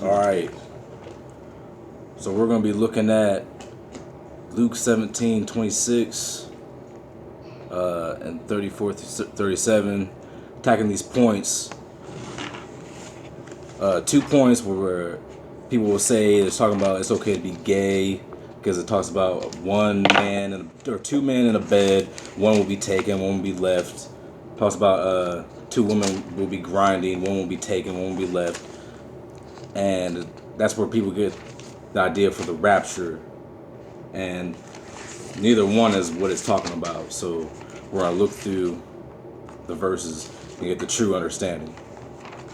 All right. So we're going to be looking at Luke 17:26 and 34 through 37, attacking these points. 2 points where people will say it's talking about it's okay to be gay because it talks about one man or two men in a bed, one will be taken, one will be left. Talks about two women will be grinding, one will be taken, one will be left. And that's where people get the idea for the rapture, and neither one is what it's talking about. So we're gonna look through the verses and get the true understanding.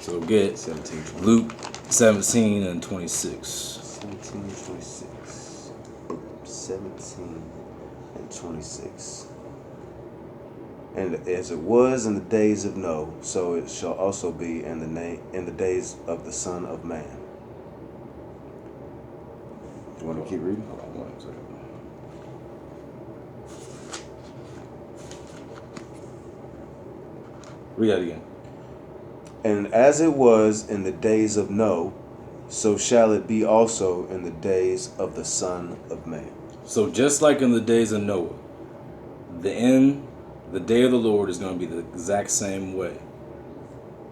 So get 17, Luke 17 and 26. 17 and 26. 17 and 26. And as it was in the days of Noah, so it shall also be in the days of the Son of Man. You want to keep reading? Hold on 1 second. Read that again. And as it was in the days of Noah, so shall it be also in the days of the Son of Man. So just like in the days of Noah, the day of the Lord is going to be the exact same way.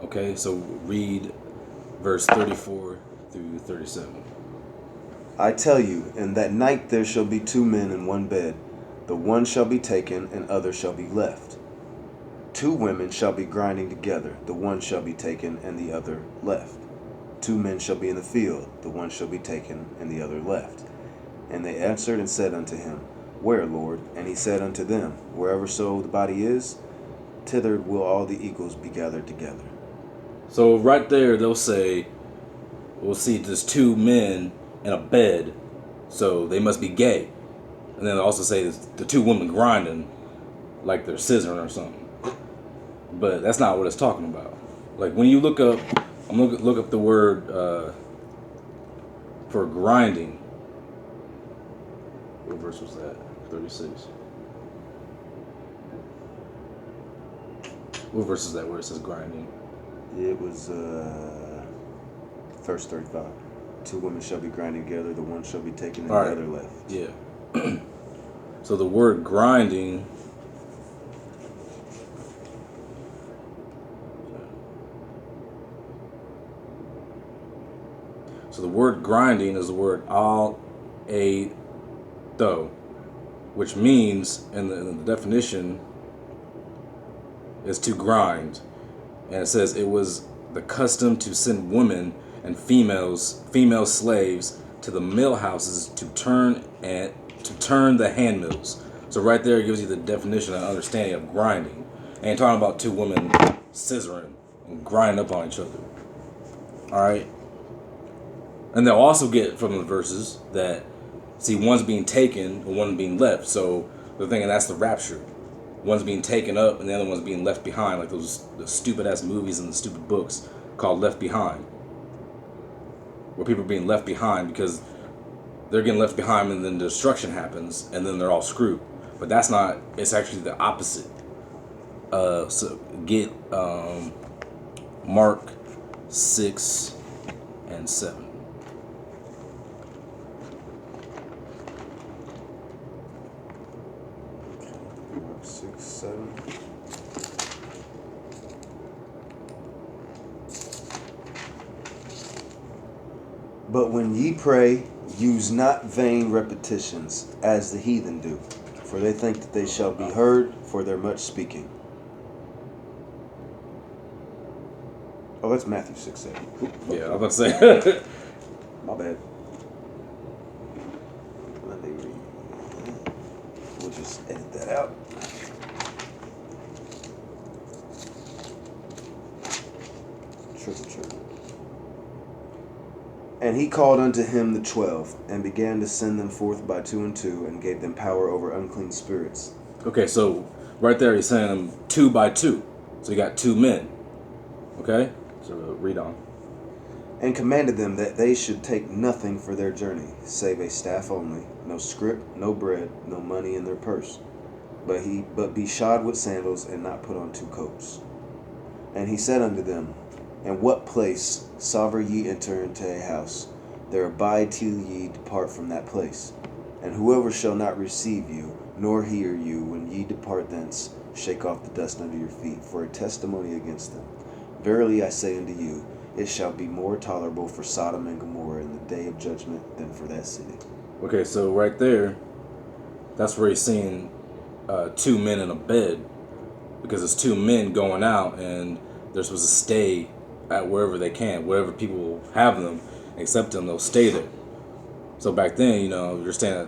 Okay, so read verse 34 through 37. I tell you, in that night there shall be 2 men in one bed. The one shall be taken, and other shall be left. 2 women shall be grinding together. The one shall be taken, and the other left. 2 men shall be in the field. The one shall be taken, and the other left. And they answered and said unto him, Where, Lord? And he said unto them, Wherever so the body is, thither will all the eagles be gathered together. So right there, they'll say, we'll see there's 2 men in a bed, so they must be gay. And then they'll also say there's the 2 women grinding like they're scissoring or something. But that's not what it's talking about. Like when you look up, I'm gonna look up the word for grinding. What verse was that? 36. What verse is that where it says grinding? It was verse 35. 2 women shall be grinding together. The one shall be taken, and the other left. Yeah. So the word grinding. So the word grinding is the word al-a-tho, which means, in the definition, is to grind. And it says it was the custom to send women and female slaves to the mill houses to turn the hand mills. So right there it gives you the definition and understanding of grinding. And you're talking about 2 women scissoring and grinding up on each other. Alright? And they'll also get from the verses that, see, one's being taken and one being left. So they're thinking that's the rapture. One's being taken up and the other one's being left behind, like the stupid ass movies and the stupid books called Left Behind, where people are being left behind because they're getting left behind and then destruction happens and then they're all screwed. But that's not, it's actually the opposite. So get Mark 6 and 7. Mark 6, 7. But when ye pray, use not vain repetitions, as the heathen do, for they think that they shall be heard for their much speaking. Oh, that's Matthew 6, 7. Yeah, I was about to say. My bad. Let me read. We'll just edit that out. Triple. And he called unto him the 12, and began to send them forth by 2 and 2, and gave them power over unclean spirits. Okay, so right there he's saying them 2 by 2. So you got 2 men. Okay? So read on. And commanded them that they should take nothing for their journey, save a staff only, no scrip, no bread, no money in their purse, but be shod with sandals, and not put on 2 coats. And he said unto them, And what place soever ye enter into a house, there abide till ye depart from that place. And whoever shall not receive you, nor hear you when ye depart thence, shake off the dust under your feet, for a testimony against them. Verily I say unto you, it shall be more tolerable for Sodom and Gomorrah in the day of judgment than for that city. Okay, so right there, that's where he's seeing two men in a bed, because it's two men going out and they're supposed to stay at wherever they can, wherever people have them, accept them, they'll stay there. So back then, you're staying at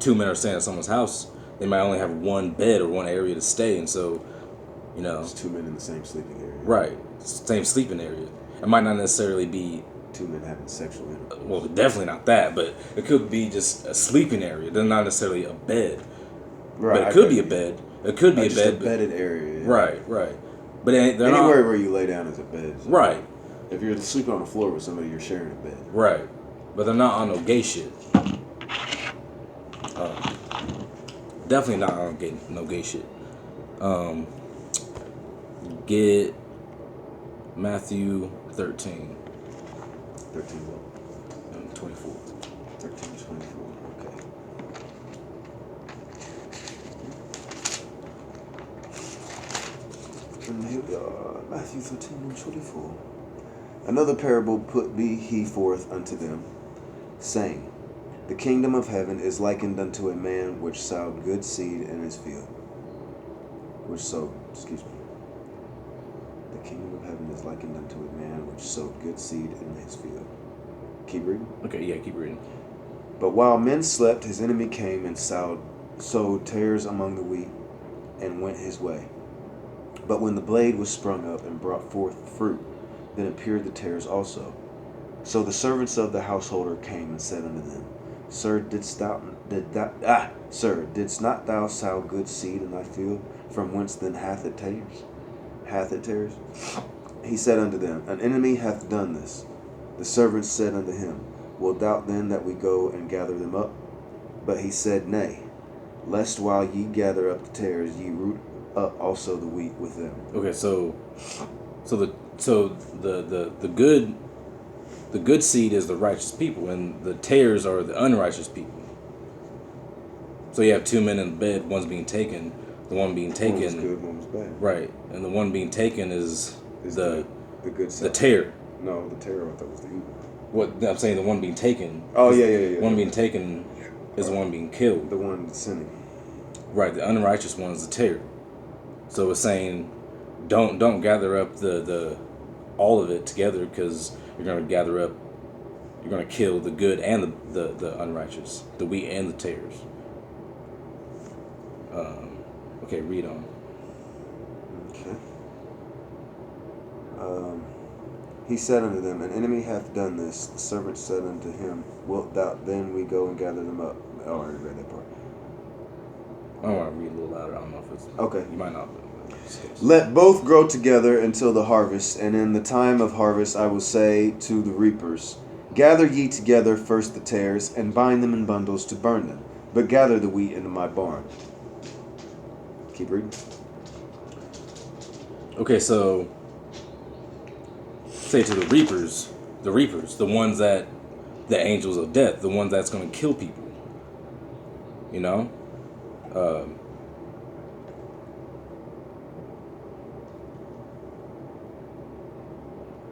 two men are staying at someone's house, they might only have one bed or one area to stay, and so It's two men in the same sleeping area. right, same sleeping area. It might not necessarily be Two men having sexual intercourse. well, definitely not that, but it could be just a sleeping area. They're not necessarily a bed, Right. but it could be a bed. It could be a bed, a bedded area. Yeah. Right. But they're anywhere not, where you lay down is a bed. So right. If you're sleeping on the floor with somebody, you're sharing a bed. Right, but they're not on no gay shit. Definitely not on no gay shit. Get Matthew 13. 13 what? And 24. 13:24. Okay. And here we are, Matthew 13:24. Another parable put be he forth unto them, saying, The kingdom of heaven is likened unto a man which sowed good seed in his field. The kingdom of heaven is likened unto a man which sowed good seed in his field. Keep reading. Okay, yeah, keep reading. But while men slept, his enemy came and sowed tares among the wheat, and went his way. But when the blade was sprung up and brought forth fruit, then appeared the tares also. So the servants of the householder came and said unto them, Sir, didst not thou sow good seed in thy field? From whence then hath it tares? He said unto them, An enemy hath done this. The servants said unto him, Wilt thou then that we go and gather them up? But he said, Nay, lest while ye gather up the tares, ye root up also the wheat with them. Okay, so the good seed is the righteous people, and the tares are the unrighteous people. So you have two men in bed, one's being taken. The one being taken, one was good, one was bad. Right, and the one being taken is the good side. the tare. No, the tare I thought was the evil. What I'm saying, the one being taken. Oh yeah. One being taken is the one being killed. The one sinning. Right, the unrighteous one is the tare. So it's saying, don't gather up the all of it together, because you're going to kill the good and the unrighteous, the wheat and the tares. Okay, read on. Okay. He said unto them, An enemy hath done this. The servant said unto him, Wilt thou then we go and gather them up? I already read that part. I want to read a little louder. I don't know if it's okay. You might not. Let both grow together until the harvest, and in the time of harvest I will say to the reapers, Gather ye together first the tares, and bind them in bundles to burn them, but gather the wheat into my barn. Keep reading. Okay, so say to the reapers, the ones that the angels of death, the ones that's going to kill people.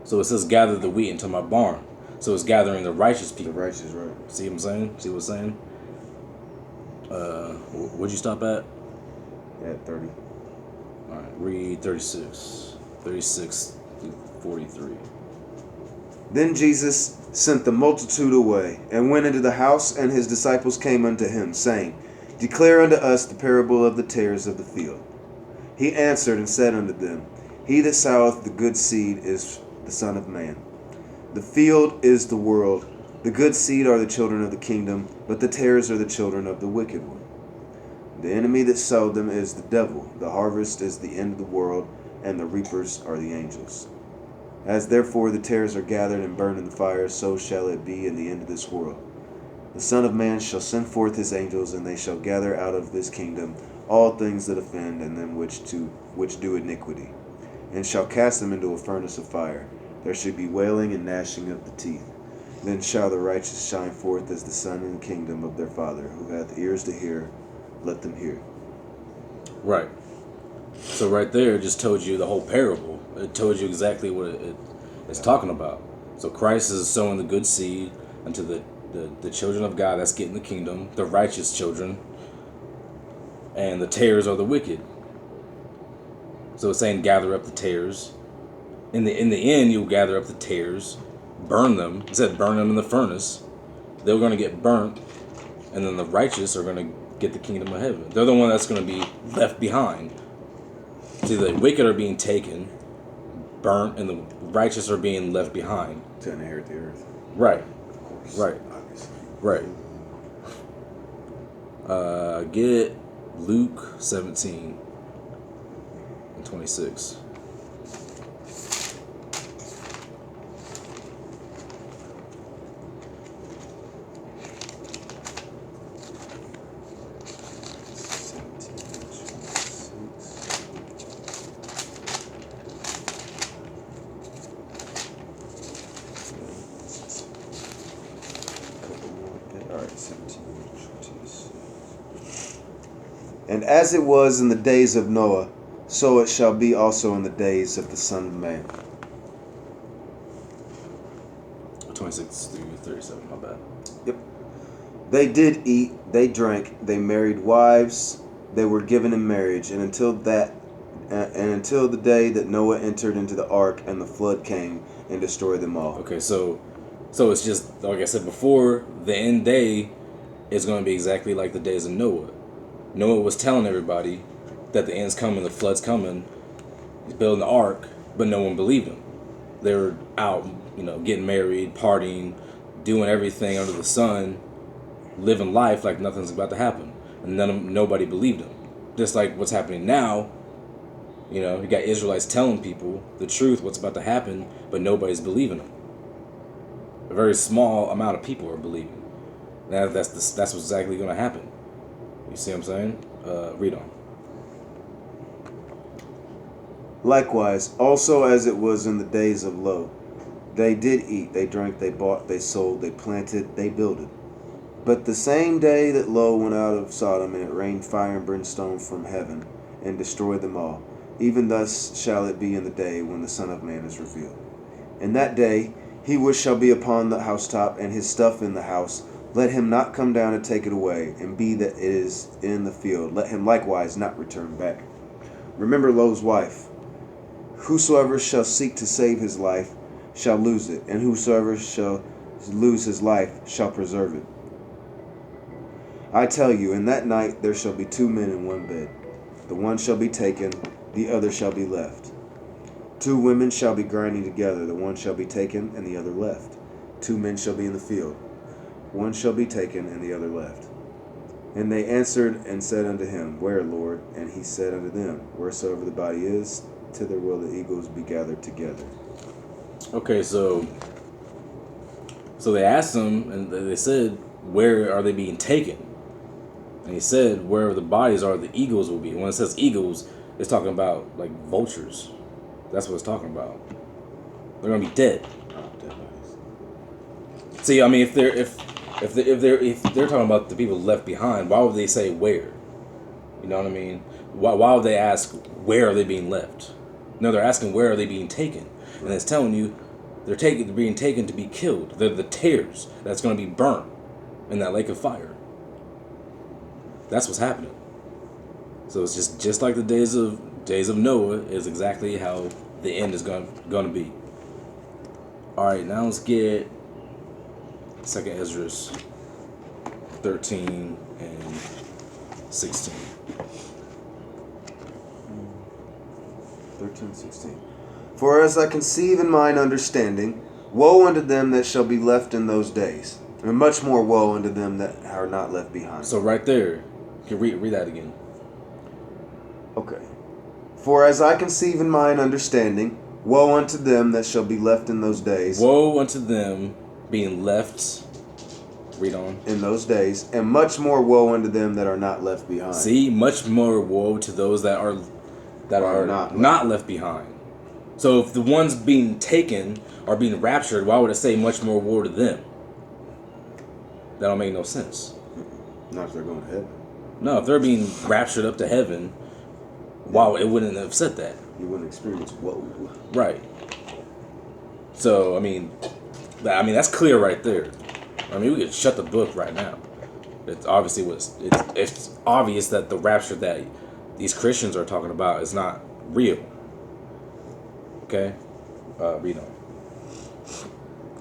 So it says, gather the wheat into my barn. So it's gathering the righteous people. The righteous, right. See what I'm saying? See what I'm saying? What'd you stop at? At 30. All right, read 36 through 43. Then Jesus sent the multitude away, and went into the house, and his disciples came unto him, saying, Declare unto us the parable of the tares of the field. He answered and said unto them, He that soweth the good seed is the Son of Man. The field is the world. The good seed are the children of the kingdom, but the tares are the children of the wicked one. The enemy that sowed them is the devil. The harvest is the end of the world, and the reapers are the angels. As therefore the tares are gathered and burned in the fire, so shall it be in the end of this world. The Son of Man shall send forth his angels, and they shall gather out of this kingdom all things that offend, and them which do iniquity, and shall cast them into a furnace of fire. There should be wailing and gnashing of the teeth. Then shall the righteous shine forth as the sun in the kingdom of their Father. Who hath ears to hear, let them hear. Right. So right there, it just told you the whole parable. It told you exactly what it's talking about. So Christ is sowing the good seed unto the children of God that's getting the kingdom, the righteous children, and the tares are the wicked. So it's saying gather up the tares. In the end, you'll gather up the tares, burn them. It said burn them in the furnace. They're going to get burnt, and then the righteous are going to get the kingdom of heaven. They're the one that's going to be left behind. See, the wicked are being taken, burnt, and the righteous are being left behind. To inherit the earth. Right. Of course. Right. Obviously. Right. Get Luke 17 and 26. And as it was in the days of Noah, so it shall be also in the days of the Son of Man. 26 through 37, my bad. Yep. They did eat, they drank, they married wives, they were given in marriage, and until the day that Noah entered into the ark, and the flood came and destroyed them all. Okay, so it's just like I said before, the end day is going to be exactly like the days of Noah. Noah was telling everybody that the end's coming, the flood's coming. He's building the ark, but no one believed him. They were out, getting married, partying, doing everything under the sun, living life like nothing's about to happen, and nobody believed him. Just like what's happening now, you got Israelites telling people the truth, what's about to happen, but nobody's believing them. A very small amount of people are believing. Now that's what's exactly going to happen. You see what I'm saying? Read on. Likewise, also as it was in the days of Lot, they did eat, they drank, they bought, they sold, they planted, they builded. But the same day that Lot went out of Sodom, and it rained fire and brimstone from heaven, and destroyed them all, even thus shall it be in the day when the Son of Man is revealed. In that day, he which shall be upon the housetop, and his stuff in the house, let him not come down and take it away, and be that it is in the field, let him likewise not return back. Remember Lot's wife. Whosoever shall seek to save his life shall lose it, and whosoever shall lose his life shall preserve it. I tell you, in that night there shall be two men in one bed. The one shall be taken, the other shall be left. Two women shall be grinding together, the one shall be taken, and the other left. Two men shall be in the field. One shall be taken, and the other left. And they answered and said unto him, Where, Lord? And he said unto them, Wheresoever the body is, thither will the eagles be gathered together. Okay, so they asked him, and they said, Where are they being taken? And he said, Wherever the bodies are, the eagles will be. When it says eagles, it's talking about like vultures. That's what it's talking about. They're gonna be dead. See, I mean, if they're talking about the people left behind, why would they say where? You know what I mean? Why would they ask where are they being left? No, they're asking where are they being taken, and it's telling you they're being taken to be killed. They're the tares that's going to be burnt in that lake of fire. That's what's happening. So it's just like the days of Noah is exactly how the end is going to be. All right, now let's get 2 Ezra 13 and 16. 13, 16. For as I conceive in mine understanding, woe unto them that shall be left in those days, and much more woe unto them that are not left behind. So right there, you can read that again. Okay. For as I conceive in mine understanding, woe unto them that shall be left in those days. Woe unto them being left. Read on. In those days, and much more woe unto them that are not left behind. See, much more woe to those that are not left behind. So if the ones being taken are being raptured, why would it say much more woe to them? That don't make no sense. Not if they're going to heaven. No, if they're being raptured up to heaven, why it wouldn't have said that? You wouldn't experience whoa. Right. So I mean, that's clear right there. I mean, we could shut the book right now. It's obvious that the rapture that these Christians are talking about is not real. Okay, read on.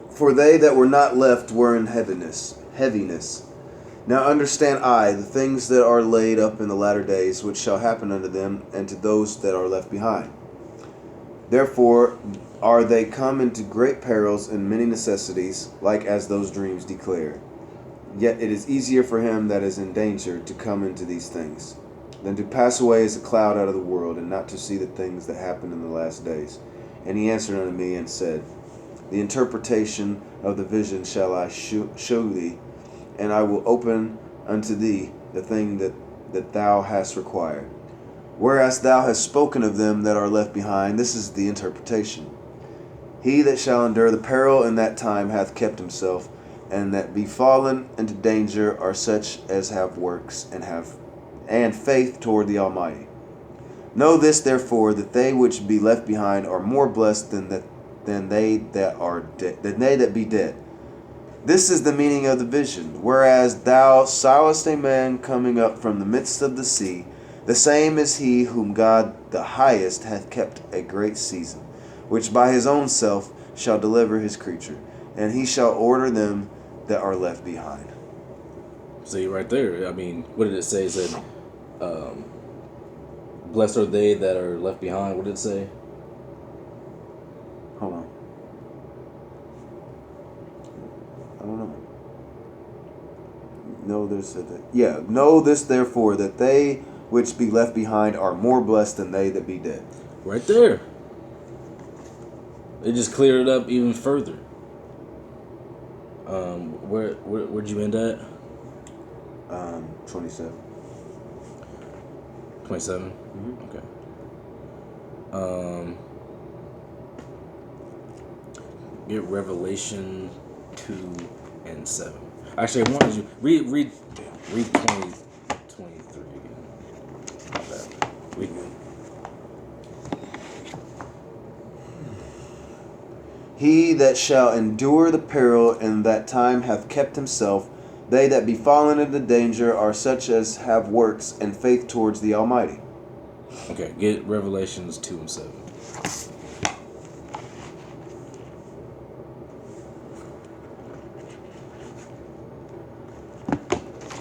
For they that were not left were in heaviness. Now understand the things that are laid up in the latter days, which shall happen unto them and to those that are left behind. Therefore are they come into great perils and many necessities, like as those dreams declare. Yet it is easier for him that is in danger to come into these things, than to pass away as a cloud out of the world, and not to see the things that happen in the last days. And he answered unto me and said, The interpretation of the vision shall I show thee, and I will open unto thee the thing that thou hast required. Whereas thou hast spoken of them that are left behind, this is the interpretation. He that shall endure the peril in that time hath kept himself, and that be fallen into danger are such as have works and faith toward the Almighty. Know this therefore, that they which be left behind are more blessed than they that be dead. This is the meaning of the vision. Whereas thou sawest a man coming up from the midst of the sea, the same is he whom God the highest hath kept a great season, which by his own self shall deliver his creature, and he shall order them that are left behind. See right there. I mean, what did it say? It said, "Blessed are they that are left behind." What did it say? Hold on. I don't know. Know this therefore, that they which be left behind are more blessed than they that be dead. Right there. They just cleared it up even further. Where'd you end at? 27. 27? Mm-hmm. Okay. Get Revelation 2 and 7. Actually, I wanted you read 20, 23 again. Not bad. Read again. He that shall endure the peril in that time hath kept himself. They that be fallen into danger are such as have works and faith towards the Almighty. Okay, get Revelations 2 and 7.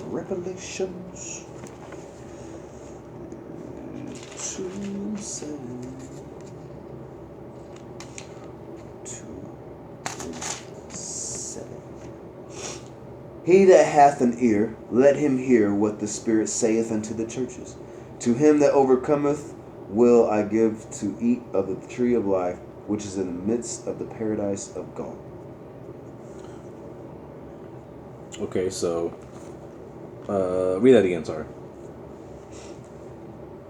Revelations 2 and 7. He that hath an ear, let him hear what the Spirit saith unto the churches. To him that overcometh will I give to eat of the tree of life, which is in the midst of the paradise of God. Okay, so read that again, sorry.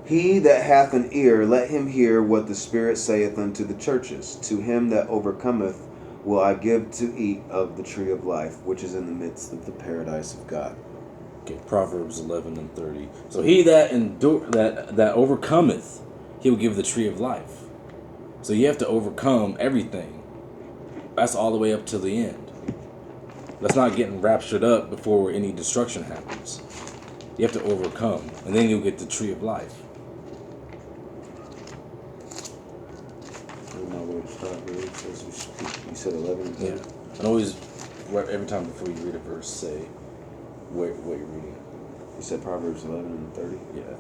He that hath an ear, let him hear what the Spirit saith unto the churches. To him that overcometh will I give to eat of the tree of life, which is in the midst of the paradise of God. Okay, Proverbs 11 and 30. So he that that overcometh, he will give the tree of life. So you have to overcome everything. That's all the way up to the end. That's not getting raptured up before any destruction happens. You have to overcome, and then you'll get the tree of life. You said 11 and 30? Yeah. And always, every time before you read a verse, say what you're reading. You said Proverbs 11 and 30? Yeah.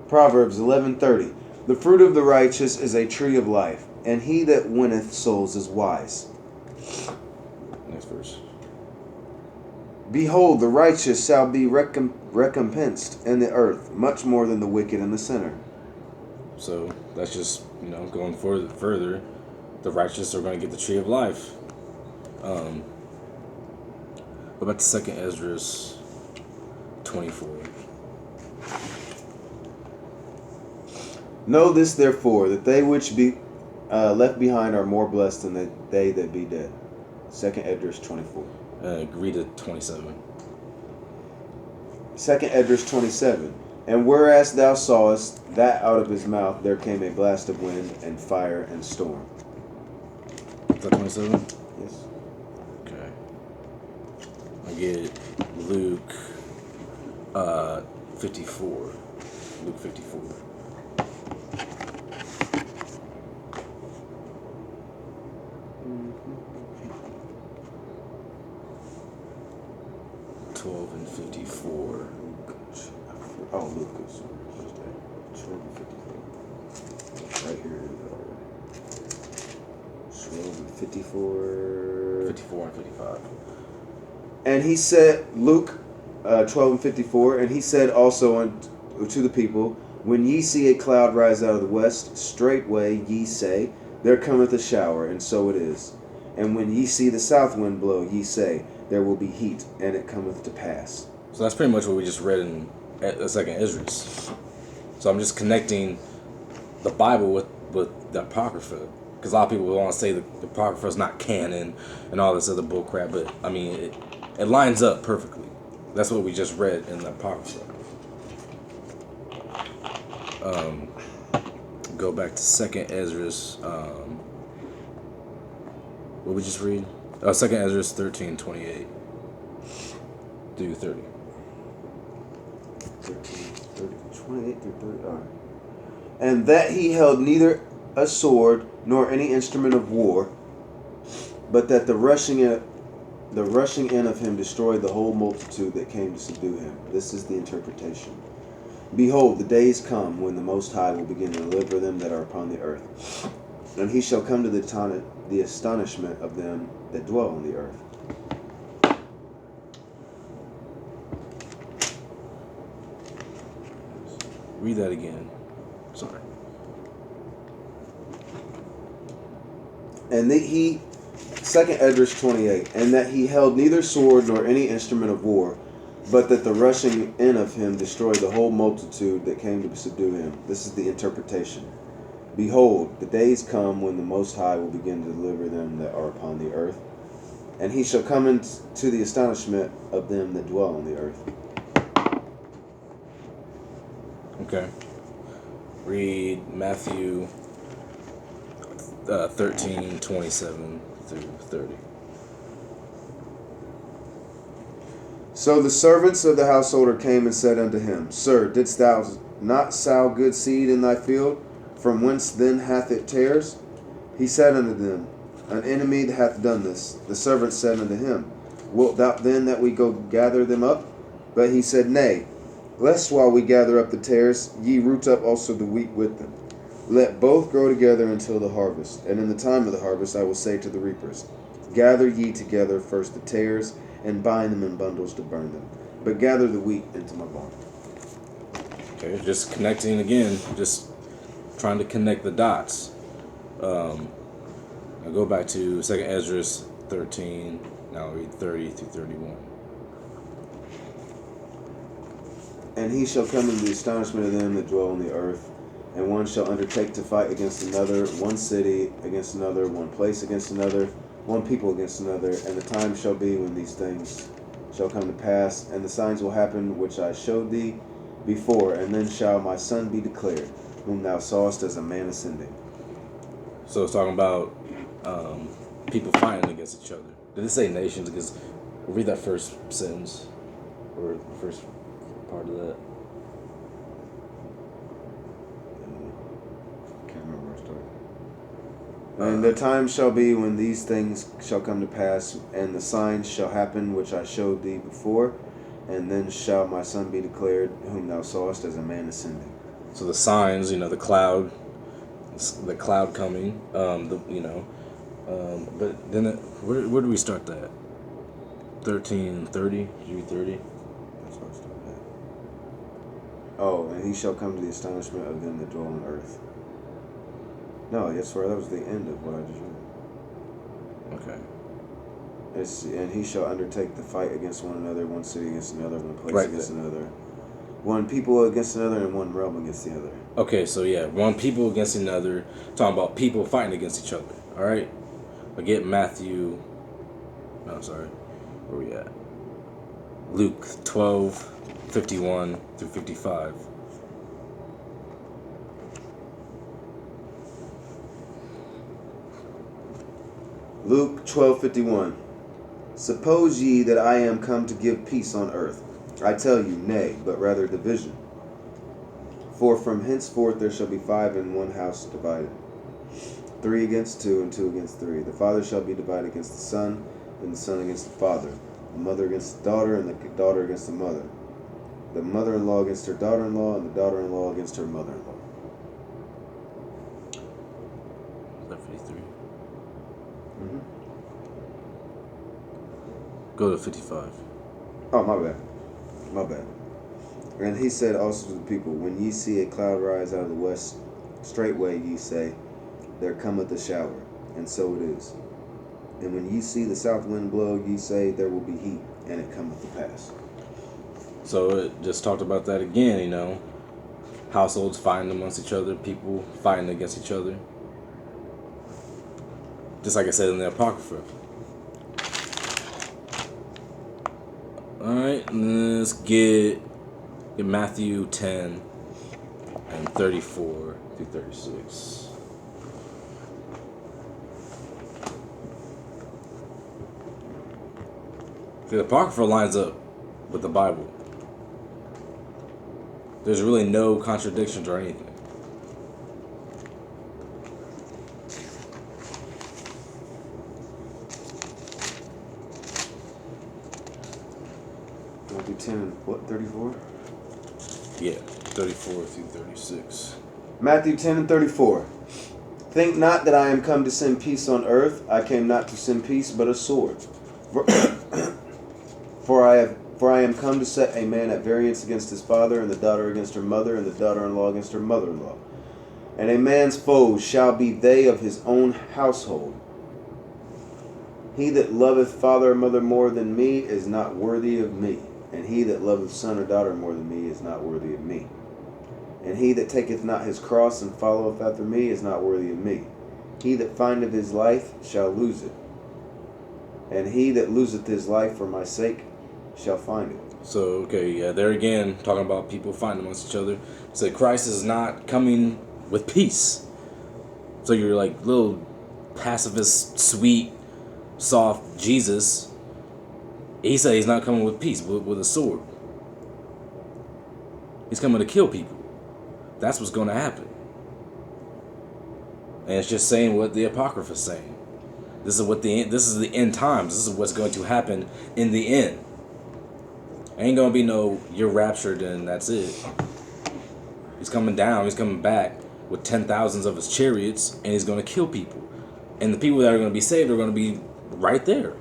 Proverbs 11:30. The fruit of the righteous is a tree of life, and he that winneth souls is wise. Next verse. Behold, the righteous shall be recompensed in the earth, much more than the wicked and the sinner. So that's just, going further. The righteous are going to get the tree of life. What about the second Esdras 24? Know this therefore, that they which be Left behind are more blessed than they that be dead. 2nd Esdras 24. Read it 27. 2nd Esdras 27. And whereas thou sawest that out of his mouth there came a blast of wind and fire and storm. Is that 27? Yes. Okay. I get Luke 54. Luke 54. Mm-hmm. 12 and 54. Oh, Lucas. 12 and 54. Right here. 12 and 54. 54 and 55. And he said, Luke 12 and 54, and he said also to the people, when ye see a cloud rise out of the west, straightway ye say, there cometh a shower, and so it is. And when ye see the south wind blow, ye say, there will be heat, and it cometh to pass. So that's pretty much what we just read in the 2nd Esdras. So I'm just connecting the Bible with the Apocrypha. Because a lot of people want to say the Apocrypha is not canon and all this other bullcrap, but I mean, it lines up perfectly. That's what we just read in the Apocrypha. Go back to 2nd Esdras. What we just read? 2nd Esdras 13:28 through 30. 28 through 30. All right. And that he held neither a sword nor any instrument of war, but that the rushing in of him destroyed the whole multitude that came to subdue him. This is the interpretation. Behold, the days come when the Most High will begin to deliver them that are upon the earth. And he shall come to the astonishment of them that dwell on the earth. Read that again. Sorry. And he, 2nd Esdras 28, and that he held neither sword nor any instrument of war, but that the rushing in of him destroyed the whole multitude that came to subdue him. This is the interpretation. Behold, the days come when the Most High will begin to deliver them that are upon the earth, and he shall come into the astonishment of them that dwell on the earth. Okay. Read Matthew 13:27 through 30. So the servants of the householder came and said unto him, Sir, didst thou not sow good seed in thy field? From whence then hath it tares? He said unto them, An enemy hath done this. The servants said unto him, Wilt thou then that we go gather them up? But he said, Nay, lest while we gather up the tares, ye root up also the wheat with them. Let both grow together until the harvest. And in the time of the harvest I will say to the reapers, Gather ye together first the tares, and bind them in bundles to burn them. But gather the wheat into my barn. Okay, just connecting again, just trying to connect the dots. I'll go back to 2nd Esdras 13. Now I'll read 30 through 31. And he shall come in the astonishment of them that dwell on the earth, and one shall undertake to fight against another, one city against another, one place against another, one people against another. And the time shall be when these things shall come to pass, and the signs will happen which I showed thee before, and then shall my son be declared, whom thou sawest as a man ascending. So it's talking about people fighting against each other. Did it say nations? Because read that first sentence, or the first part of that. Can't remember where I started. And the time shall be when these things shall come to pass, and the signs shall happen which I showed thee before, and then shall my son be declared, whom thou sawest as a man ascending. So the signs, the cloud coming, but then where do we start that? 13:30. Did you read 30? That's where I started at. Oh, and he shall come to the astonishment of them that dwell on earth. No, that's where that was the end of what I just read. Okay. And he shall undertake the fight against one another, one city against another, one place Right against there. another. One people against another and one realm against the other. Okay, so yeah, one people against another. Talking about people fighting against each other. All right. I get Matthew. No, sorry. Where we at? Luke 12:51 through 55. Luke 12:51. Suppose ye that I am come to give peace on earth? I tell you, nay, but rather division. For from henceforth there shall be 5 in one house divided, 3 against 2, and 2 against 3. The father shall be divided against the son, and the son against the father, the mother against the daughter, and the daughter against the mother, the mother-in-law against her daughter-in-law, and the daughter-in-law against her mother-in-law. 53. Mm-hmm. Go to 55. Oh, my bad. My bad. And he said also to the people, when ye see a cloud rise out of the west, straightway ye say, there cometh a shower, and so it is. And when ye see the south wind blow, ye say, there will be heat, and it cometh to pass. So it just talked about that again, you know. Households fighting amongst each other, people fighting against each other. Just like I said in the Apocrypha. Alright, let's get Matthew 10 and 34 through 36. The Apocrypha lines up with the Bible. There's really no contradictions or anything. Matthew 10 and what, 34? Yeah, 34 through 36. Matthew 10 and 34. Think not that I am come to send peace on earth. I came not to send peace, but a sword. For I am come to set a man at variance against his father, and the daughter against her mother, and the daughter-in-law against her mother-in-law. And a man's foes shall be they of his own household. He that loveth father or mother more than me is not worthy of me. And he that loveth son or daughter more than me is not worthy of me. And he that taketh not his cross and followeth after me is not worthy of me. He that findeth his life shall lose it. And he that loseth his life for my sake shall find it. So, okay, yeah, there again, talking about people fighting amongst each other. So Christ is not coming with peace. So you're like little pacifist, sweet, soft Jesus. He said he's not coming with peace, with a sword. He's coming to kill people. That's what's going to happen. And it's just saying what the Apocrypha is saying. This is the end times. This is what's going to happen in the end. Ain't gonna be no you're raptured and that's it. He's coming down. He's coming back with 10,000s of his chariots, and he's gonna kill people. And the people that are gonna be saved are gonna be right there.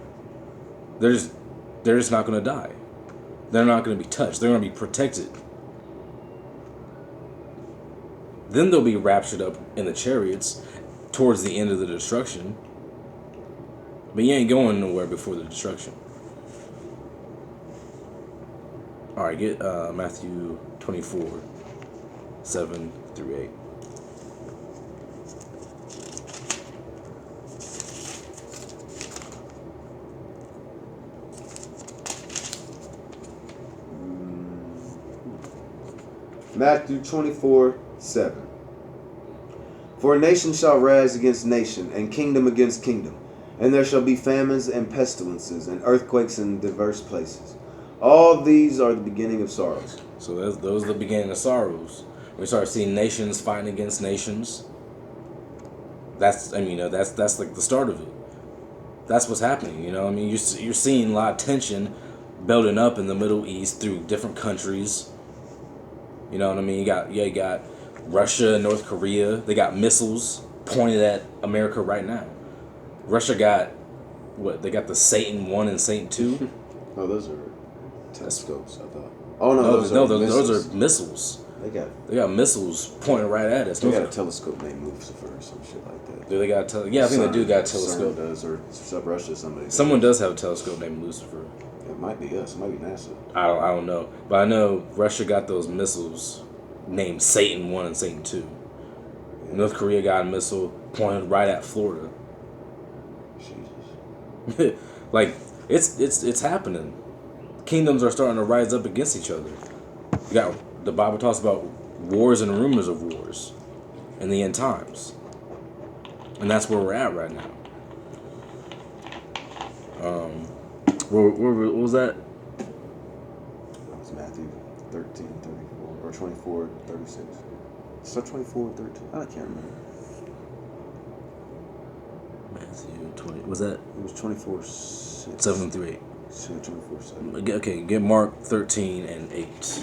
They're just not gonna die. They're not gonna be touched. They're gonna be protected. Then they'll be raptured up in the chariots towards the end of the destruction. But you ain't going nowhere before the destruction. All right, get Matthew 24, 7 through 8. Matthew 24, 7. For nation shall rise against nation, and kingdom against kingdom. And there shall be famines and pestilences, and earthquakes in diverse places. All these are the beginning of sorrows. So those are the beginning of sorrows. We start seeing nations fighting against nations. That's like the start of it. That's what's happening. You're seeing a lot of tension building up in the Middle East through different countries. You know what I mean? You got Russia and North Korea. They got missiles pointed at America right now. Russia got what? They got the Satan 1 and Satan 2. Oh, those are telescopes, I thought. Oh no, those are missiles. They got missiles pointing right at us. They got a telescope named Lucifer or some shit like that. Do they got I think they do got a telescope. Does, or Russia, somebody. Someone does have a telescope named Lucifer. It might be us. It might be NASA. I don't know, but I know Russia got those missiles named Satan 1 and Satan 2. Yeah. North Korea got a missile pointed right at Florida. Jesus. Like it's happening. Kingdoms are starting to rise up against each other. You got the Bible talks about wars and rumors of wars in the end times, and that's where we're at right now. What was that? That was Matthew 13:34 or 24:36. So 24:13. I can't remember. Matthew 20. Was that? It was 24:6. 7 through 8. 24:7. Okay, get Mark 13 and 8.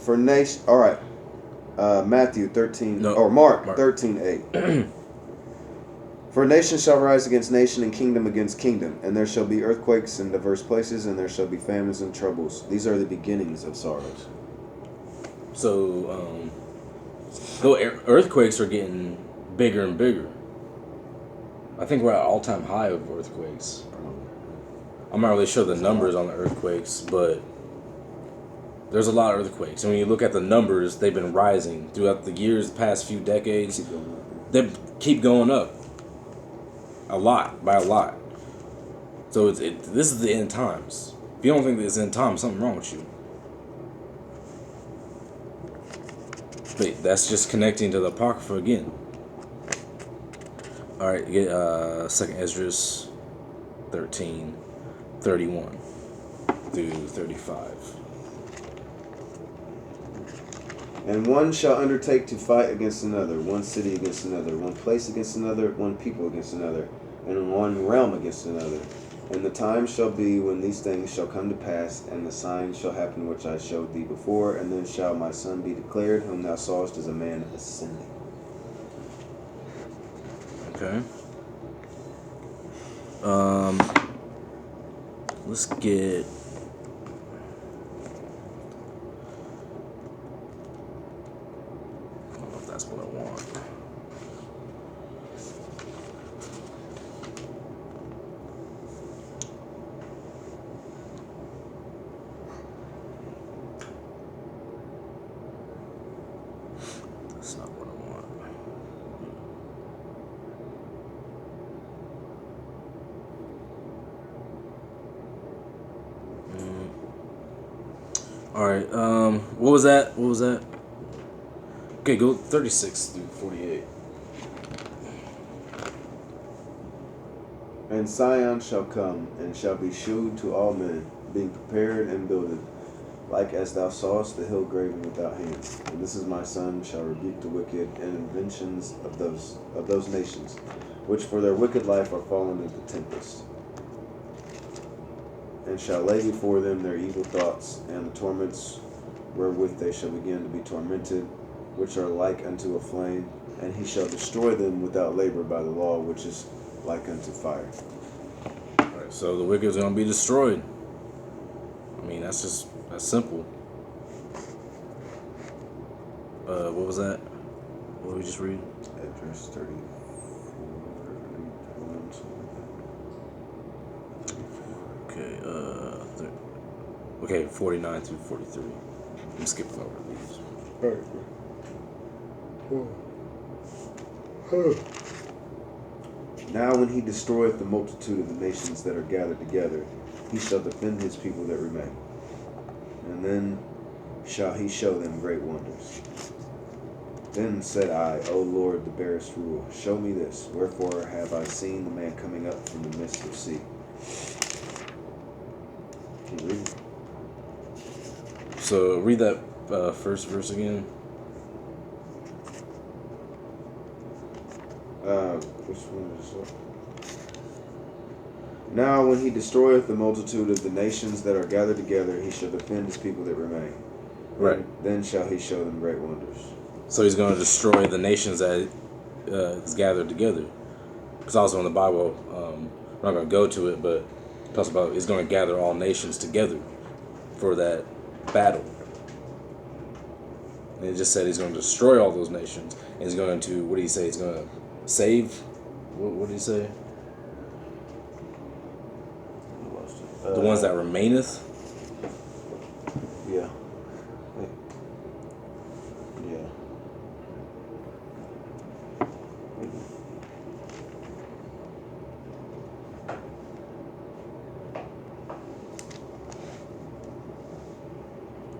For nation, all right. Matthew 13, no, or Mark 13:8. For nation shall rise against nation, and kingdom against kingdom, and there shall be earthquakes in diverse places, and there shall be famines and troubles. These are the beginnings of sorrows. So, though earthquakes are getting bigger and bigger, I think we're at all-time high of earthquakes. I'm not really sure the numbers on the earthquakes, but there's a lot of earthquakes. And when you look at the numbers, they've been rising throughout the years, the past few decades. They keep going up. A lot, by a lot. So this is the end times. If you don't think this is end times, something wrong with you. But that's just connecting to the Apocrypha again. Alright, get 2nd Esdras 13:31 through 35. And one shall undertake to fight against another, one city against another, one place against another, one people against another, and one realm against another. And the time shall be when these things shall come to pass, and the signs shall happen which I showed thee before, and then shall my Son be declared, whom thou sawest as a man ascending. Okay. Let's get... That's what I want. That's not what I want. All right. What was that? Okay, go 36 through 48. And Sion shall come, and shall be shewed to all men, being prepared and builded, like as thou sawest the hill graven without hands. And this is my Son shall rebuke the wicked and inventions of those nations, which for their wicked life are fallen into tempest, and shall lay before them their evil thoughts, and the torments wherewith they shall begin to be tormented, which are like unto a flame, and he shall destroy them without labor by the law, which is like unto fire. Right, so the wicked is going to be destroyed. I mean, that's simple. What was that? What did we just read? Address 34. Okay, 49 through 43. I'm skipping over these. Now when he destroyeth the multitude of the nations that are gathered together, he shall defend his people that remain. And then shall he show them great wonders. Then said I, O Lord, the bearest rule, show me this. Wherefore have I seen the man coming up from the midst of sea. Can you read it? So read that first verse again. Which one is it? Now, when he destroyeth the multitude of the nations that are gathered together, he shall defend his people that remain. Right. Then shall he show them great wonders. So he's going to destroy the nations that is gathered together. It's also in the Bible. I'm not going to go to it, but it talks about he's going to gather all nations together for that battle. And it just said he's going to destroy all those nations. And he's going to, what did he say? He's going to save. What did he say? The ones that remaineth. Yeah. Yeah.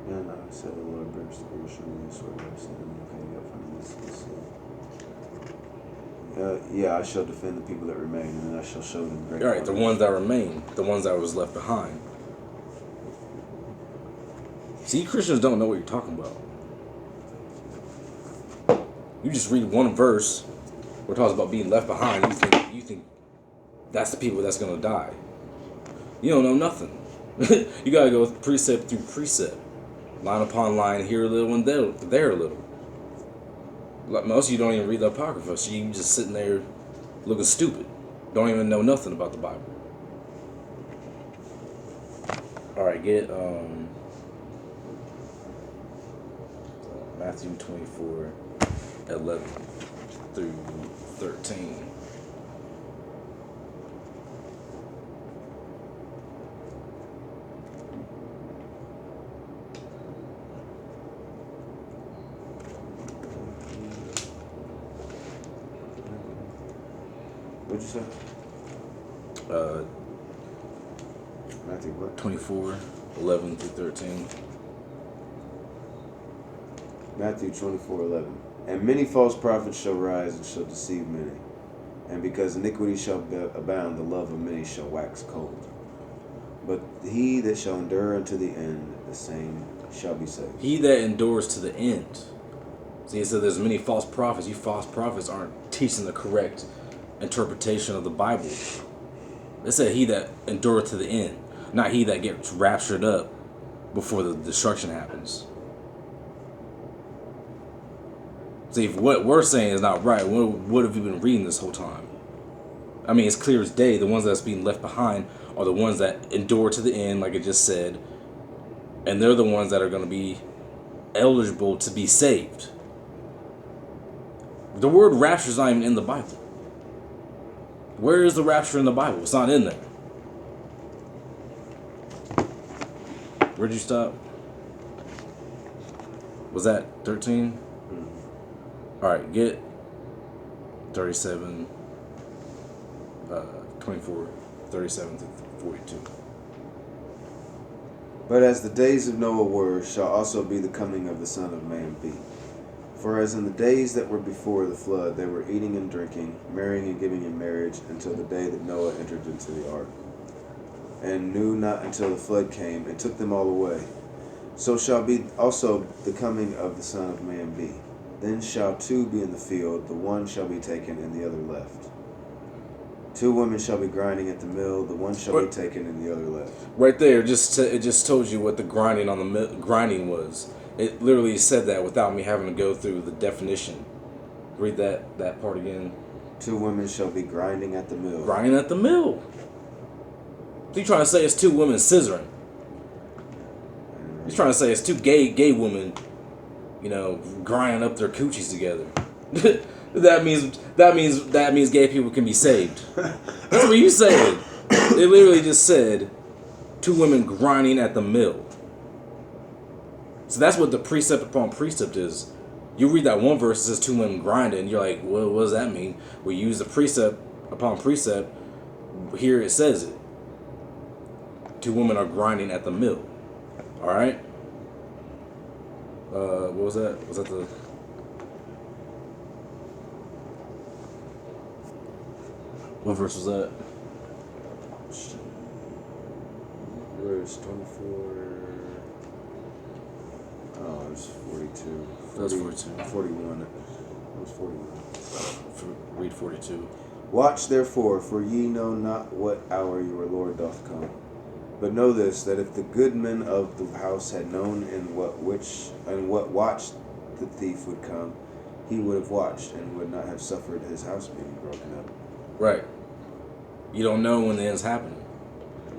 And I said the Lord breaks the bruise from me, sword I've seen him. Okay, you got from this. Yeah, I shall defend the people that remain, and I shall show them great. All right, the ones that remain, the ones that was left behind. See, Christians don't know what you're talking about. You just read one verse where it talks about being left behind. You think that's the people that's gonna die. You don't know nothing. You gotta go precept through precept, line upon line, here a little and there a little. Like most of you don't even read the Apocrypha, so you just sitting there looking stupid. Don't even know nothing about the Bible. All right, get Matthew 24:11 through 13. What'd you say? Matthew what? 24:11 through 13. Matthew 24:11. And many false prophets shall rise and shall deceive many. And because iniquity shall abound, the love of many shall wax cold. But he that shall endure unto the end, the same shall be saved. He that endures to the end. See, it said there's many false prophets. You false prophets aren't teaching the correct interpretation of the Bible. It said he that endureth to the end, not he that gets raptured up before the destruction happens. See, if what we're saying is not right, what have you been reading this whole time? I mean, it's clear as day. The ones that's being left behind are the ones that endure to the end, like it just said, and they're the ones that are going to be eligible to be saved. The word rapture is not even in the Bible. Where is the rapture in the Bible? It's not in there. Where'd you stop? Was that 13? All right, get 37, 24, 37 to 42. But as the days of Noah were, shall also be the coming of the Son of Man be. For as in the days that were before the flood, they were eating and drinking, marrying and giving in marriage, until the day that Noah entered into the ark, and knew not until the flood came, and took them all away. So shall be also the coming of the Son of Man be. Then shall two be in the field, the one shall be taken and the other left. Two women shall be grinding at the mill, the one shall be taken and the other left. Right there, it just told you what the grinding on the grinding was. It literally said that without me having to go through the definition. Read that part again. Two women shall be grinding at the mill. Grinding at the mill. So you trying to say it's two women scissoring? You're trying to say it's two gay women, grinding up their coochies together. that means gay people can be saved. That's what you said. It literally just said two women grinding at the mill. So that's what the precept upon precept is. You read that one verse, it says two women grinding, and you're like, well, what does that mean? We use the precept upon precept. Here it says it. Two women are grinding at the mill. All right. What was that? Was that the? What verse was that? Verse 24. Oh, it was 42. That was 42. 41. It was 41. read 42. Watch therefore, for ye know not what hour your Lord doth come. But know this, that if the good men of the house had known in what watch the thief would come, he would have watched and would not have suffered his house being broken up. Right. You don't know when the end's happening.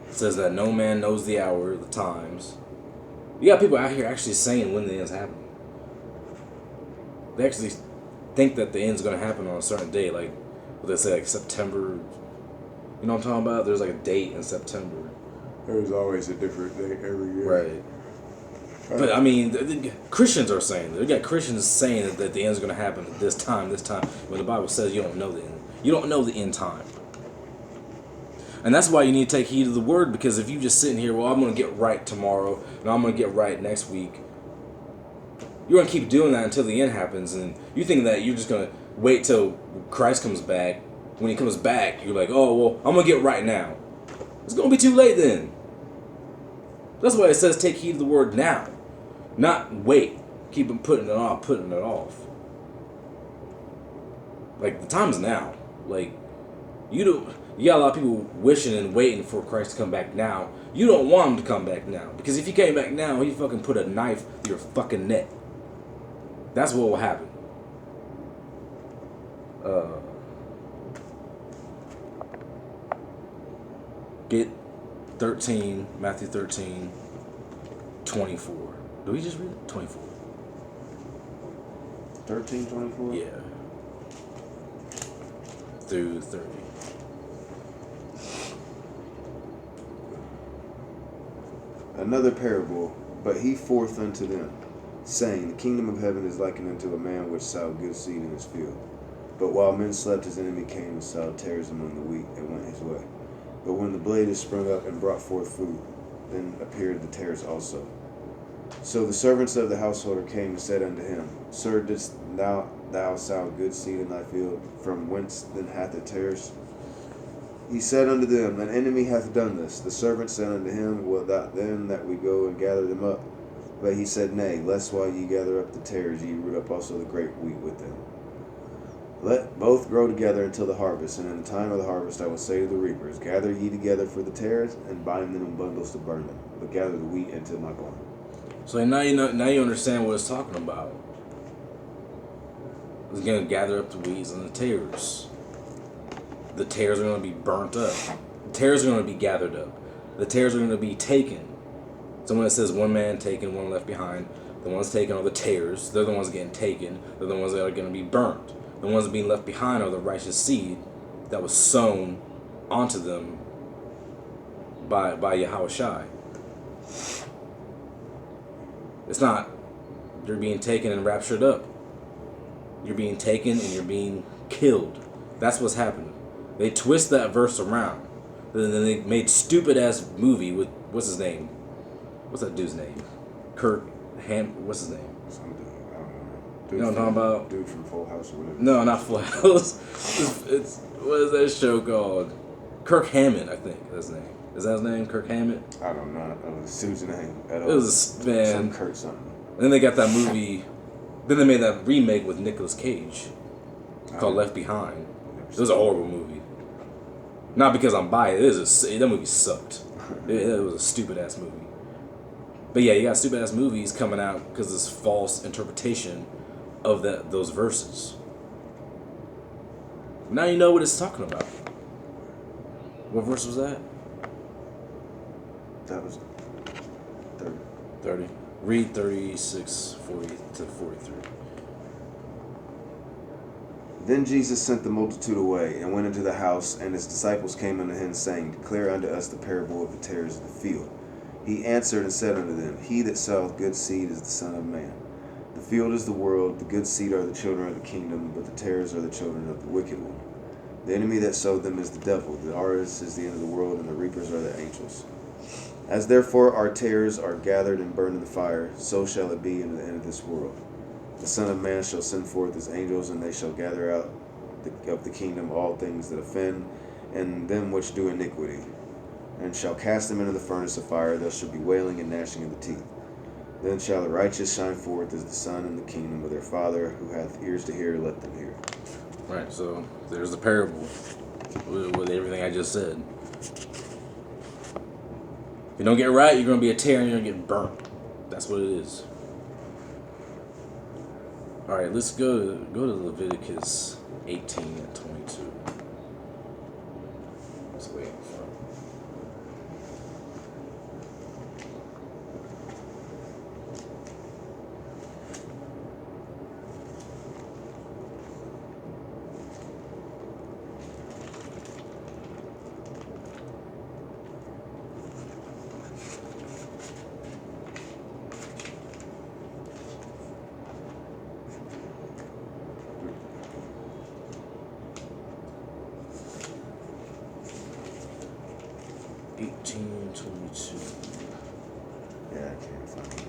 It says that no man knows the hour, the times. You got people out here actually saying when the end's happening. They actually think that the end's going to happen on a certain day, like what they say, like September. You know what I'm talking about? There's like a date in September. There's always a different day every year. Right. But I mean, Christians are saying that. They got Christians saying that the end's going to happen at this time. When the Bible says you don't know the end. You don't know the end time. And that's why you need to take heed of the word, because if you just sitting here, well, I'm going to get right tomorrow, and I'm going to get right next week, you're going to keep doing that until the end happens, and you think that you're just going to wait till Christ comes back. When he comes back, you're like, oh, well, I'm going to get right now. It's going to be too late then. That's why it says take heed of the word now, not wait. Keep putting it off. Like, the time's now. Like, you got a lot of people wishing and waiting for Christ to come back now. You don't want him to come back now, because if he came back now, he fucking put a knife through your fucking neck. That's what will happen. Get 13, Matthew 13, 24. Do we just read it? 24. 13:24? Yeah. Through 30. Another parable, but he forth unto them, saying, the kingdom of heaven is likened unto a man which sowed good seed in his field. But while men slept, his enemy came and sowed tares among the wheat, and went his way. But when the blade is sprung up and brought forth food, then appeared the tares also. So the servants of the householder came and said unto him, Sir, didst thou sow good seed in thy field? From whence then hath it tares? He said unto them, An enemy hath done this. The servant said unto him, Wilt thou then that we go and gather them up? But he said, Nay, lest while ye gather up the tares, ye root up also the great wheat with them. Let both grow together until the harvest, and in the time of the harvest I will say to the reapers, Gather ye together for the tares, and bind them in bundles to burn them, but gather the wheat into my barn. So now you understand what it's talking about. It's going to gather up the weeds and the tares. The tares are going to be burnt up. The tares are going to be gathered up. The tares are going to be taken. So when it says one man taken, one left behind, the ones taken are the tares. They're the ones getting taken. They're the ones that are going to be burnt. The ones being left behind are the righteous seed that was sown onto them by Yahushai. It's not you're being taken and raptured up. You're being taken and you're being killed. That's what's happening. They twist that verse around. Then they made stupid ass movie with what's his name? What's that dude's name? What's his name? Some dude, I don't know. You know what I'm talking about? Dude from Full House or whatever. No, not Full House. It's what is that show called? Kirk Hammett, I think that's his name. Is that his name? Kirk Hammett? I don't know. It was Sue's name at all. It was man. Some Kurt something. And then they got that movie. Then they made that remake with Nicolas Cage called Left Behind. It was a horrible movie. Not because I'm biased. That movie sucked. It was a stupid ass movie. But yeah, you got stupid ass movies coming out because this false interpretation of those verses. Now you know what it's talking about. What verse was that? That was 30. 30. Read 36, 40 to 43. Then Jesus sent the multitude away, and went into the house, and his disciples came unto him, saying, Declare unto us the parable of the tares of the field. He answered and said unto them, He that soweth good seed is the Son of Man. The field is the world, the good seed are the children of the kingdom, but the tares are the children of the wicked one. The enemy that sowed them is the devil, the artist is the end of the world, and the reapers are the angels. As therefore our tares are gathered and burned in the fire, so shall it be in the end of this world. The Son of Man shall send forth his angels, and they shall gather out of the kingdom all things that offend, and them which do iniquity, and shall cast them into the furnace of fire. There shall be wailing and gnashing of the teeth. Then shall the righteous shine forth as the sun in the kingdom of their Father. Who hath ears to hear, let them hear. Right, so there's the parable with everything I just said. If you don't get right, you're going to be a tear and you're going to get burnt. That's what it is. All right, let's go to Leviticus 18 and 22. Let's wait in front. Yeah, I can't find it.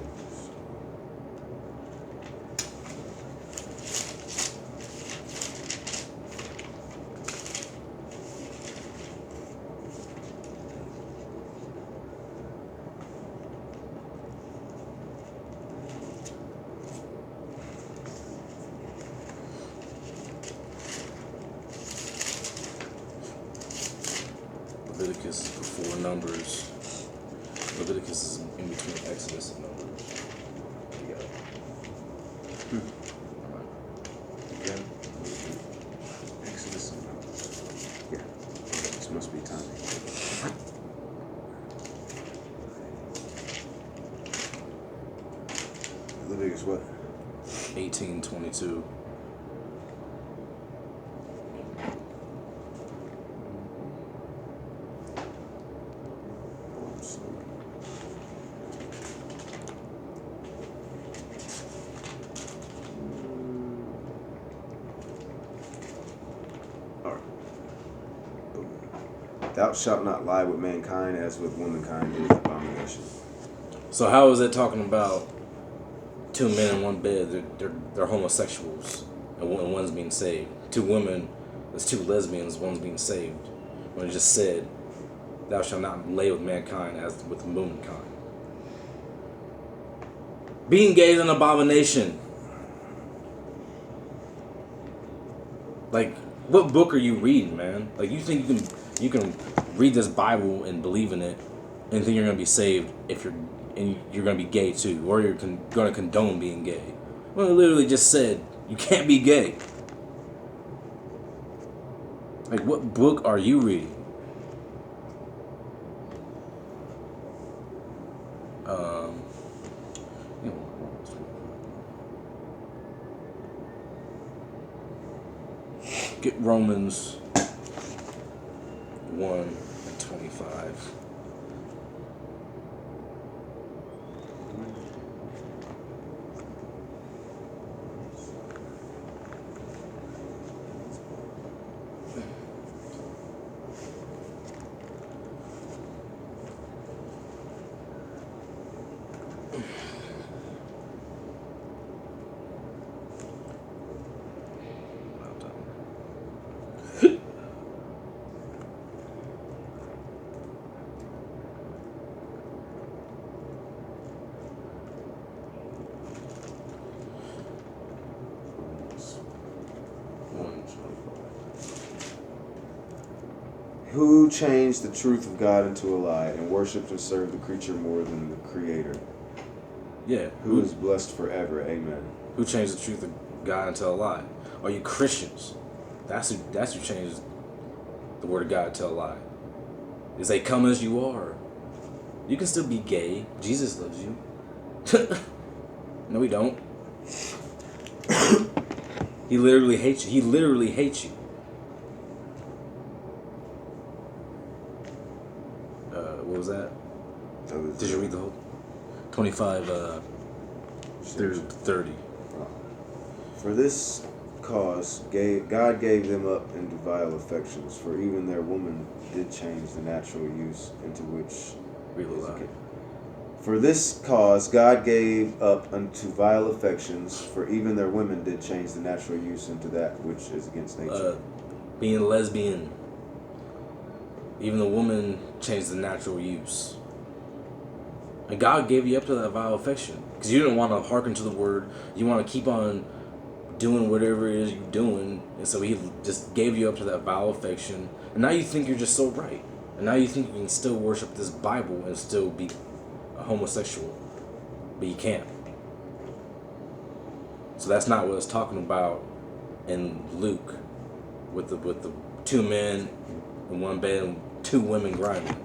Leviticus is before Numbers. Leviticus is in between Exodus and Numbers. You got it. Alright. Yeah. Exodus and Numbers. Yeah. This must be timing. Leviticus what? 18:22. Thou shalt not lie with mankind as with womankind is abomination. So how is it talking about two men in one bed? They're homosexuals, and one's being saved. Two women, there's two lesbians, one's being saved. When it just said, "Thou shalt not lay with mankind as with womankind." Being gay is an abomination. Like, what book are you reading, man? Like, you think you can read this Bible and believe in it, and think you're gonna be saved if you're gonna be gay too, or you're gonna condone being gay? Well, it literally just said you can't be gay. Like, what book are you reading? Get Romans 1:25. Who changed the truth of God into a lie and worshipped and served the creature more than the Creator? Yeah. Who is blessed forever. Amen. Who changed the truth of God into a lie? Are you Christians? That's who changed the word of God into a lie. Is they come as you are. You can still be gay. Jesus loves you. No, he don't. He literally hates you. He literally hates you. What was that? Did you read the whole 25 through 30? For this cause God gave them up into vile affections, for even their woman did change the natural use into which Read aloud. For this cause God gave up unto vile affections, for even their women did change the natural use into that which is against nature. Being lesbian. Even the woman changed the natural use. And God gave you up to that vile affection. Because you didn't want to hearken to the word. You want to keep on doing whatever it is you're doing, and so he just gave you up to that vile affection, and now you think you're just so right, and now you think you can still worship this Bible and still be a homosexual, but you can't. So that's not what it's talking about in Luke, with the two men in one bed and two women grinding.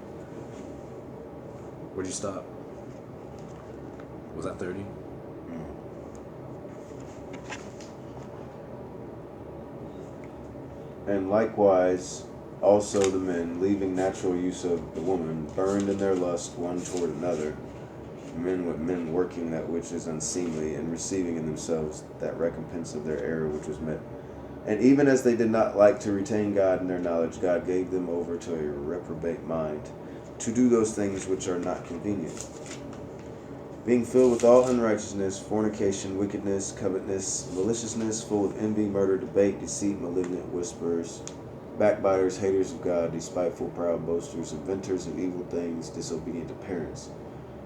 Where'd you stop? Was that 30? And likewise, also the men, leaving natural use of the woman, burned in their lust one toward another, men with men working that which is unseemly, and receiving in themselves that recompense of their error which was met. And even as they did not like to retain God in their knowledge, God gave them over to a reprobate mind, to do those things which are not convenient, being filled with all unrighteousness, fornication, wickedness, covetousness, maliciousness, full of envy, murder, debate, deceit, malignant whisperers, backbiters, haters of God, despiteful, proud, boasters, inventors of evil things, disobedient to parents,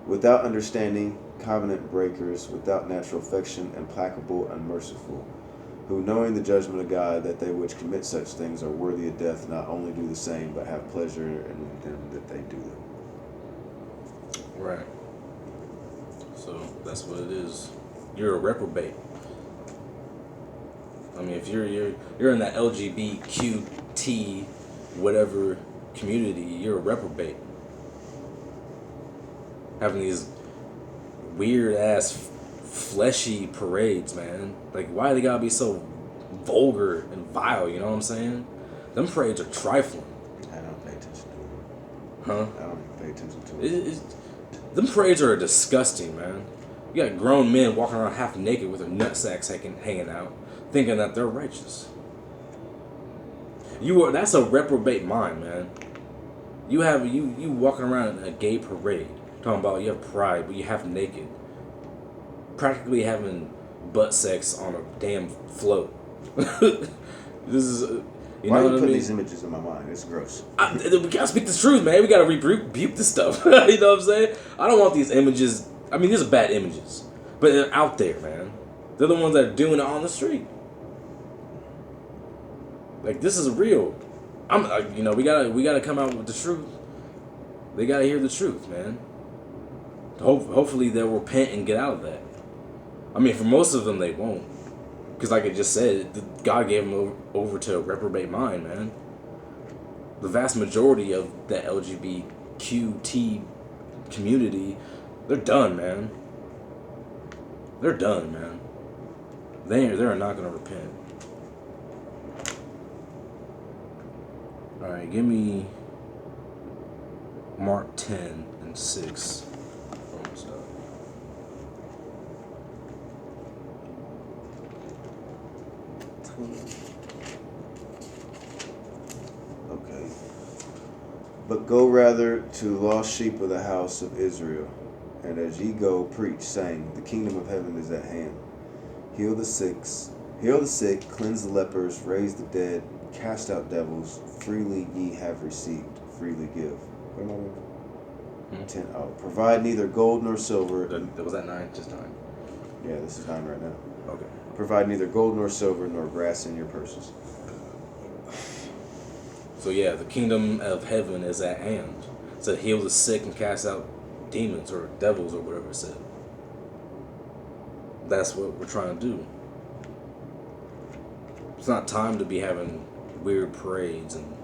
without understanding, covenant breakers, without natural affection, implacable, unmerciful, who, knowing the judgment of God, that they which commit such things are worthy of death, not only do the same, but have pleasure in them that they do them. Right. So that's what it is. You're a reprobate. I mean, if you're in that LGBTQT whatever community, you're a reprobate. Having these weird ass fleshy parades, man. Like, why they gotta be so vulgar and vile? You know what I'm saying? Them parades are trifling. I don't pay attention to it. Huh? I don't even pay attention to it. Them parades are disgusting, man. You got grown men walking around half naked with their nutsacks hanging out, thinking that they're righteous. That's a reprobate mind, man. You walking around in a gay parade, talking about you have pride, but you half naked, practically having butt sex on a damn float. This is, you Why know are you what I putting mean? these images in my mind? It's gross. We gotta speak the truth, man. We gotta rebuke this stuff. You know what I'm saying? I don't want these images. I mean, these are bad images, but they're out there, man. They're the ones that are doing it on the street. Like, this is real. We gotta come out with the truth. They gotta hear the truth, man. Hopefully they'll repent and get out of that. I mean, for most of them, they won't. Because like I just said, God gave them over to a reprobate mind, man. The vast majority of the LGBTQT community, they're done, man. They're done, man. They're not going to repent. Alright, give me Mark 10 and 6. Almost up. Okay. But go rather to the lost sheep of the house of Israel, and as ye go, preach, saying, the kingdom of heaven is at hand. Heal the sick, cleanse the lepers, raise the dead, cast out devils. Freely ye have received, freely give. What am I doing? 10. Oh, provide neither gold nor silver. Was that 9? Just 9. Yeah, this is 9 right now. Okay. Provide neither gold nor silver nor brass in your purses. So yeah, the kingdom of heaven is at hand. It said heal the sick and cast out demons or devils or whatever it said. That's what we're trying to do. It's not time to be having weird parades and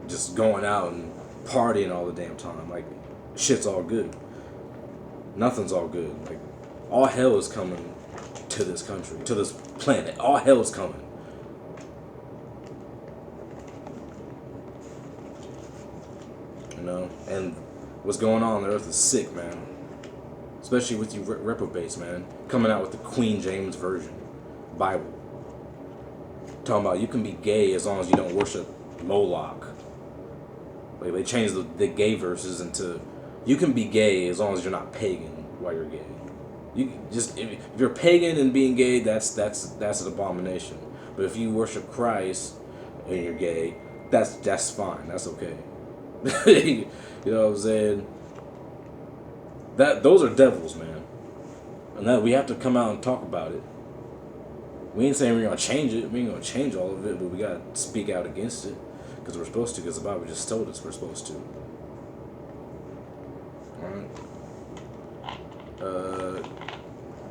just going out and partying all the damn time. Like, shit's all good. Nothing's all good. Like, all hell is coming to this country, to this planet. All hell is coming. You know? And what's going on the earth is sick, man. Especially with you reprobates, man. Coming out with the Queen James Version Bible. Talking about you can be gay as long as you don't worship Moloch. Like, they changed the gay verses into you can be gay as long as you're not pagan while you're gay. You just if you're pagan and being gay, that's an abomination. But if you worship Christ and you're gay, that's fine. That's okay. You know what I'm saying? Those are devils, man. And that we have to come out and talk about it. We ain't saying we're gonna change it. We ain't gonna change all of it, but we gotta speak out against it because we're supposed to. Because the Bible just told us we're supposed to. All right.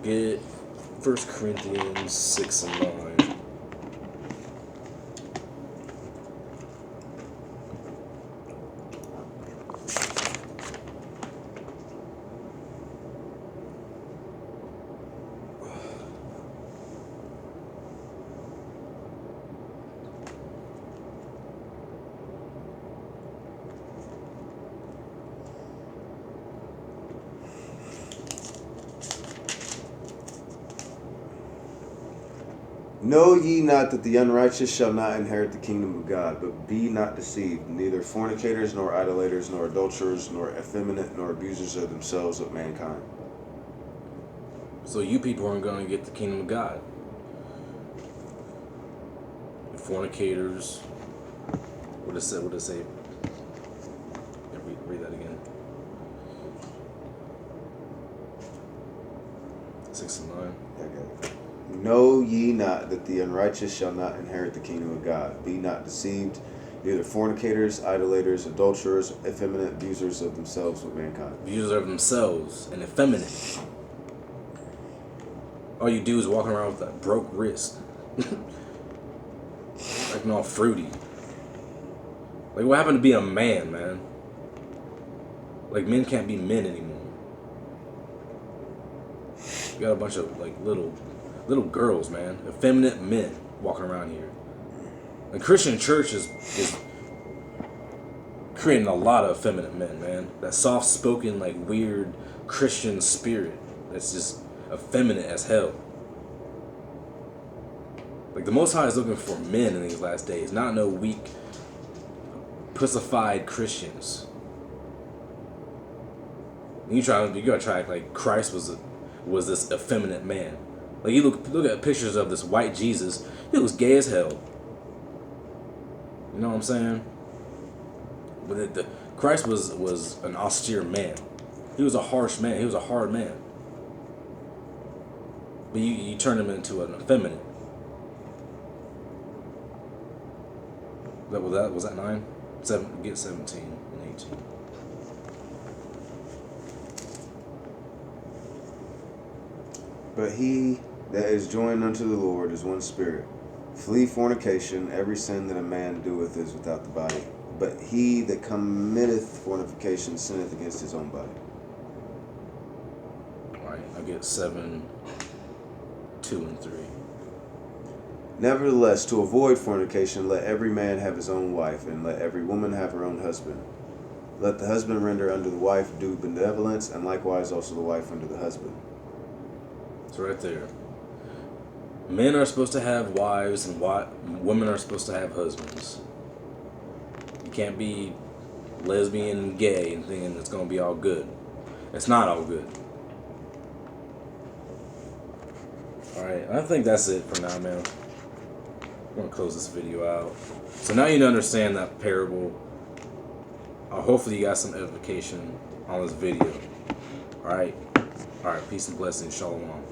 Get 1 Corinthians 6 and 9. Know ye not that the unrighteous shall not inherit the kingdom of God? But be not deceived, neither fornicators, nor idolaters, nor adulterers, nor effeminate, nor abusers of themselves with mankind. So you people aren't going to get the kingdom of God. The fornicators. What does it say? Yeah, read that again. 6 and 9. Okay. Know ye not that the unrighteous shall not inherit the kingdom of God? Be not deceived, neither fornicators, idolaters, adulterers, effeminate, abusers of themselves with mankind. Abusers of themselves and effeminate. All you do is walking around with that broke wrist. Acting all fruity. Like, what happened to be a man, man? Like, men can't be men anymore. You got a bunch of, like, little girls, man. Effeminate men walking around here. The Christian church is creating a lot of effeminate men, man. That soft-spoken, like, weird Christian spirit that's just effeminate as hell. Like, the Most High is looking for men in these last days, not no weak, pussified Christians. You gotta try like Christ was this effeminate man. Like, you look at pictures of this white Jesus, he was gay as hell. You know what I'm saying? But Christ was an austere man. He was a harsh man. He was a hard man. But you turned him into an effeminate. Was that 9? Get 17 and 18. But he that is joined unto the Lord is one spirit. Flee fornication. Every sin that a man doeth is without the body. But he that committeth fornication sinneth against his own body. Alright, I get 7, 2 and 3. Nevertheless, to avoid fornication, let every man have his own wife, and let every woman have her own husband. Let the husband render unto the wife due benevolence, and likewise also the wife unto the husband. It's right there. Men are supposed to have wives, and women are supposed to have husbands. You can't be lesbian and gay and thinking it's going to be all good. It's not all good. Alright, I think that's it for now, man. I'm going to close this video out. So now you understand that parable. Hopefully you got some edification on this video. Alright? Alright, peace and blessings. Shalom.